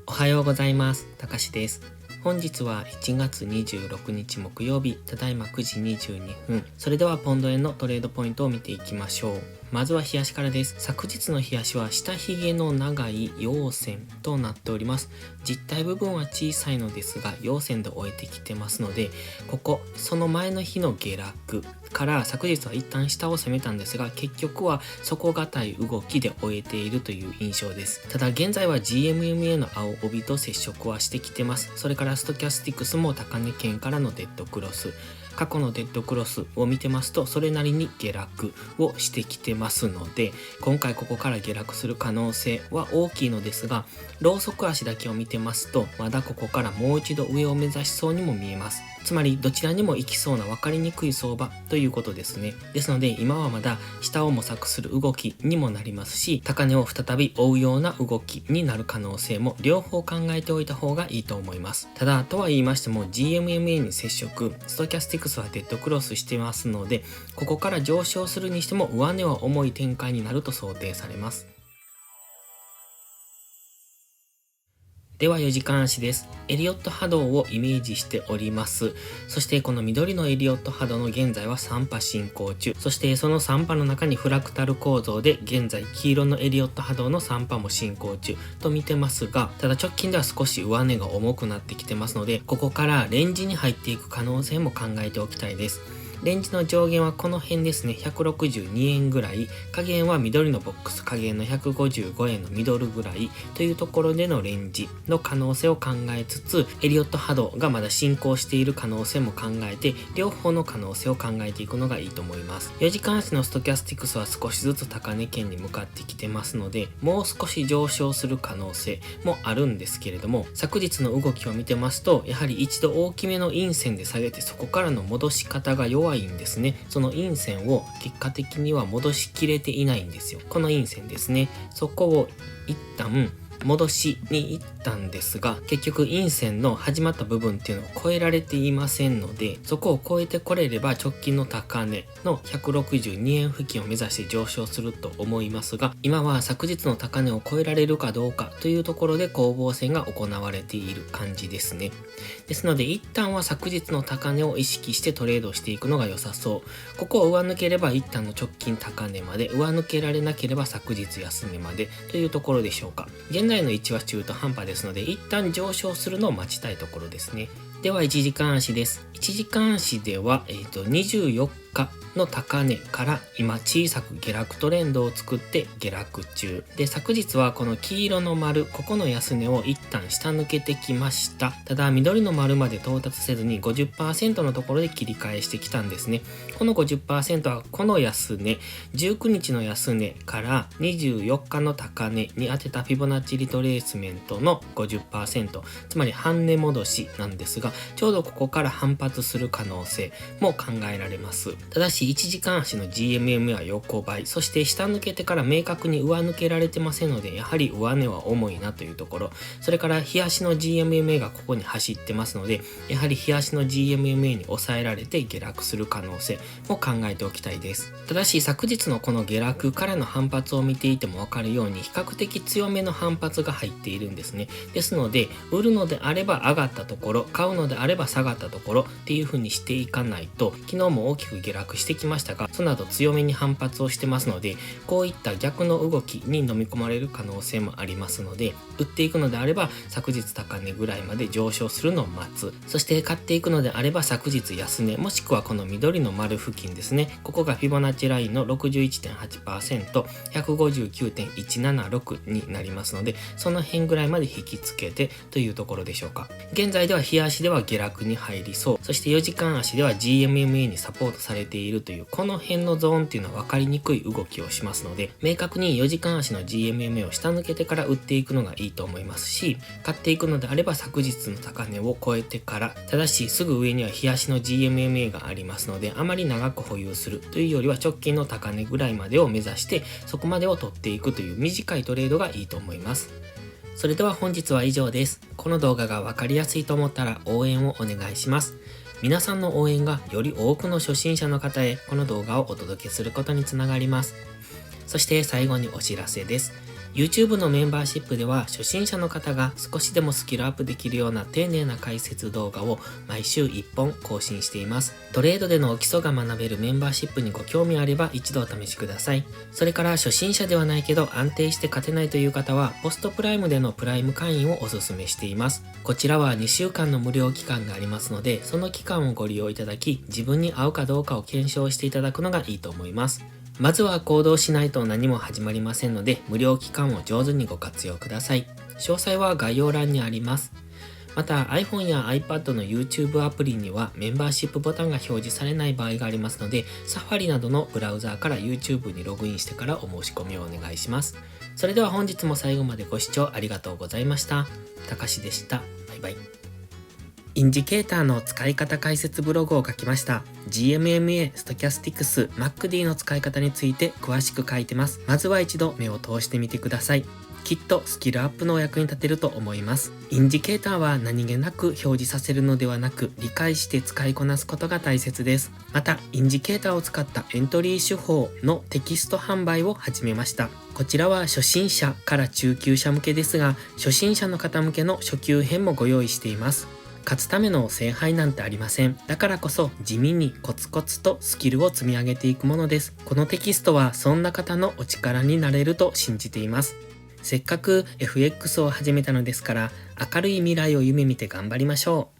おはようございます。たかしです。本日は1月26日木曜日、ただいま9時22分。それではポンド円のトレードポイントを見ていきましょう。まずは冷やしからです。昨日の冷やしは下髭の長い陽線となっております。実体部分は小さいのですが、陽線で終えてきてますので、その前の日の下落から昨日は一旦下を攻めたんですが、結局は底堅い動きで終えているという印象です。ただ現在は GMMA の青帯と接触はしてきてます。それからストキャスティクスも高値圏からのデッドクロス。過去のデッドクロスを見てますと、それなりに下落をしてきてますので、今回ここから下落する可能性は大きいのですが、ローソク足だけを見てますと、まだここからもう一度上を目指しそうにも見えます。つまりどちらにも行きそうな分かりにくい相場ということですね。ですので今はまだ下を模索する動きにもなりますし、高値を再び追うような動きになる可能性も両方考えておいた方がいいと思います。ただとは言いましても GMMA に接触、ストキャスティクスはデッドクロスしてますので、ここから上昇するにしても上値は重い展開になると想定されます。では4時間足です。エリオット波動をイメージしております。そしてこの緑のエリオット波動の現在は3波進行中。そしてその3波の中にフラクタル構造で現在黄色のエリオット波動の3波も進行中と見てますが、ただ直近では少し上値が重くなってきてますので、ここからレンジに入っていく可能性も考えておきたいです。レンジの上限はこの辺ですね、162円ぐらい、下限は緑のボックス、下限の155円のミドルぐらいというところでのレンジの可能性を考えつつ、エリオット波動がまだ進行している可能性も考えて、両方の可能性を考えていくのがいいと思います。4時間足のストキャスティクスは少しずつ高値圏に向かってきてますので、もう少し上昇する可能性もあるんですけれども、昨日の動きを見てますと、やはり一度大きめの陰線で下げて、そこからの戻し方が弱いんですね。その陰線を結果的には戻しきれていないんですよ。この陰線ですね。そこを一旦戻しに行ったんですが、結局陰線の始まった部分っていうのを超えられていませんので、そこを超えてこれれば直近の高値の162円付近を目指して上昇すると思いますが、今は昨日の高値を超えられるかどうかというところで攻防戦が行われている感じですね。ですので一旦は昨日の高値を意識してトレードしていくのが良さそう。ここを上抜ければ一旦の直近高値まで、上抜けられなければ昨日安値までというところでしょうか。現在の位置は中途半端ですので、一旦上昇するのを待ちたいところですね。では1時間足です。1時間足では、24日の高値から今小さく下落トレンドを作って下落中で、昨日はこの黄色の丸、ここの安値を一旦下抜けてきました。ただ緑の丸まで到達せずに 50% のところで切り返してきたんですね。この 50% はこの安値、19日の安値から24日の高値に当てたフィボナッチリトレースメントの 50%、 つまり半値戻しなんですが、ちょうどここから反発する可能性も考えられます。ただし1時間足の GMM は横ばい、そして下抜けてから明確に上抜けられてませんので、やはり上値は重いなというところ、それから日足の GMMA がここに走ってますので、やはり日足の GMMA に抑えられて下落する可能性も考えておきたいです。ただし昨日のこの下落からの反発を見ていても分かるように、比較的強めの反発が入っているんですね。ですので売るのであれば上がったところ、買うのであれば下がったところっていう風にしていかないと、昨日も大きく下落してきましたが、その後強めに反発をしてますので、こういった逆の動きに飲み込まれる可能性もありますので、売っていくのであれば昨日高値ぐらいまで上昇するのを待つ。そして買っていくのであれば昨日安値、もしくはこの緑の丸付近ですね。ここがフィボナッチラインの 61.8%、159.176 になりますので、その辺ぐらいまで引きつけてというところでしょうか。現在では日足では下落に入りそう。そして4時間足では GMMA にサポートされているという、この辺のゾーンっていうのは分かりにくい動きをしますので、明確に4時間足の GMMA を下抜けてから売っていくのがいいと思いますし、買っていくのであれば昨日の高値を超えてから、ただしすぐ上には日足の GMMA がありますので、あまり長く保有するというよりは直近の高値ぐらいまでを目指してそこまでを取っていくという短いトレードがいいと思います。それでは本日は以上です。この動画が分かりやすいと思ったら応援をお願いします。皆さんの応援がより多くの初心者の方へこの動画をお届けすることにつながります。そして最後にお知らせです。YouTube のメンバーシップでは初心者の方が少しでもスキルアップできるような丁寧な解説動画を毎週1本更新しています。トレードでの基礎が学べるメンバーシップにご興味あれば一度お試しください。それから初心者ではないけど安定して勝てないという方はポストプライムでのプライム会員をおすすめしています。こちらは2週間の無料期間がありますので、その期間をご利用いただき、自分に合うかどうかを検証していただくのがいいと思います。まずは行動しないと何も始まりませんので、無料期間を上手にご活用ください。詳細は概要欄にあります。また iPhone や iPad の YouTube アプリにはメンバーシップボタンが表示されない場合がありますので、Safari などのブラウザーから YouTube にログインしてからお申し込みをお願いします。それでは本日も最後までご視聴ありがとうございました。たかしでした。バイバイ。インジケーターの使い方解説ブログを書きました。GMMA、Stochastics、MACD の使い方について詳しく書いてます。まずは一度目を通してみてください。きっとスキルアップのお役に立てると思います。インジケーターは何気なく表示させるのではなく、理解して使いこなすことが大切です。また、インジケーターを使ったエントリー手法のテキスト販売を始めました。こちらは初心者から中級者向けですが、初心者の方向けの初級編もご用意しています。勝つための聖杯なんてありません。だからこそ地味にコツコツとスキルを積み上げていくものです。このテキストはそんな方のお力になれると信じています。せっかく FX を始めたのですから、明るい未来を夢見て頑張りましょう。